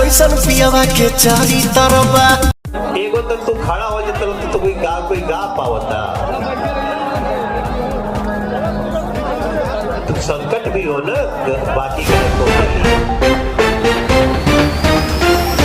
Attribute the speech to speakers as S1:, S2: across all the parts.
S1: कैसन पियावा के चारी तरबा।
S2: एगो तो तू खड़ा हो जाता तो कोई गा पावता। तू संकट भी हो ना, बाकी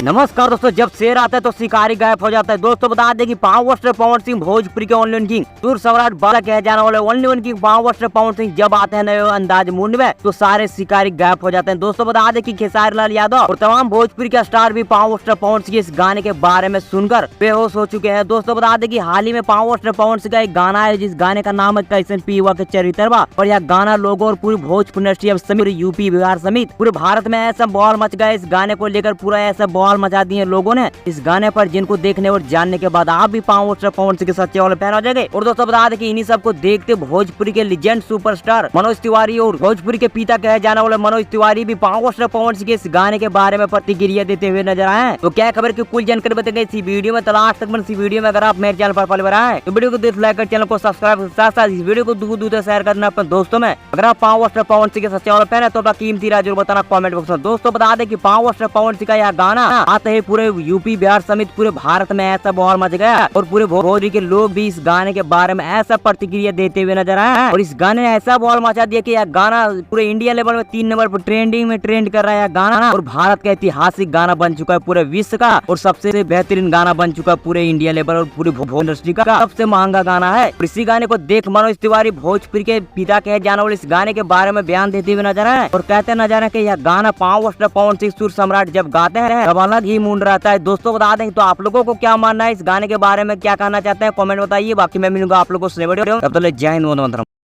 S3: नमस्कार दोस्तों, जब शेर आता है तो शिकारी गायब हो जाता है। दोस्तों बता दें कि पावर पवन सिंह भोजपुरी के ओनली वन किंग, सुर सम्राट बाला कहे जाने वाले only one king power Pawan Singh जब आते हैं नए अंदाज मूड में तो सारे शिकारी गायब हो जाते हैं। दोस्तों बता दें कि खेसारी लाल यादव और तमाम भोजपुरी के स्टार भी पावर पवन सिंह इस गाने के बारे में सुनकर बेहोश हो चुके हैं। दोस्तों बता दें कि हाल ही में पावर पवन सिंह का एक गाना है जिस गाने का नाम है कैसन पीवा के चरित्रवा, और यह गाना लोगों और पूरी भोजपुरी इंडस्ट्री समेत यूपी बिहार समेत पूरे भारत में ऐसा बवाल मच गया। इस गाने को लेकर पूरा ऐसा बवाल मचा दिए लोगों ने इस गाने पर, जिनको देखने और जानने के बाद आप भी पावर पवन सिंह के सच्चे वाले फैन हो जाएंगे। और दोस्तों बता दें कि इन्हीं सबको देखते भोजपुरी के लीजेंड सुपरस्टार मनोज तिवारी और भोजपुरी के पिता कहे जाने वाले मनोज तिवारी भी पावर पवन सिंह के इस गाने के बारे में प्रतिक्रिया देते हुए नजर आए। तो क्या खबर की कुल जानकारी बताएंगे इसी वीडियो में। तलाश तक इसी वीडियो में अगर आप मेरे चैनल पर पहली बार आए तो वीडियो को देख लाइक कर चैनल को सब्सक्राइब, साथ साथ इस वीडियो को दूर शेयर करना अपने दोस्तों में। अगर आप पावर पवन सिंह के सच्चे वाले फैन है तो अपना कीमती राय जरूर बताना कमेंट बॉक्स में। दोस्तों बता दें कि पावर पवन सिंह का यह गाना आते ही पूरे यूपी बिहार समेत पूरे भारत में ऐसा बवाल मच गया और पूरे भोजपुरी के लोग भी इस गाने के बारे में ऐसा प्रतिक्रिया देते हुए नजर आए। और इस गाने ने ऐसा बवाल मचा दिया कि यह गाना पूरे इंडिया लेवल में 3 नंबर पर ट्रेंडिंग में ट्रेंड कर रहा है गाना, और भारत का ऐतिहासिक गाना बन चुका है पूरे विश्व का, और सबसे बेहतरीन गाना बन चुका है पूरे इंडिया लेवल और पूरी भोजपुरी इंडस्ट्री का सबसे महंगा गाना है। और इसी गाने को देख मनोज तिवारी भोजपुरी के पिता कहे जाने वाले इस गाने के बारे में बयान देते हुए नजर आए और कहते नजर आए कि यह गाना पावर पवन सिंह सुर सम्राट जब गाते हैं तब अलग ही मूड रहता है। दोस्तों बता दें तो आप लोगों को क्या मानना है इस गाने के बारे में, क्या कहना चाहते हैं कमेंट बताइए। बाकी मैं मिलूंगा आप लोगों से वीडियो, तब तक जय हिंद वंदे मातरम।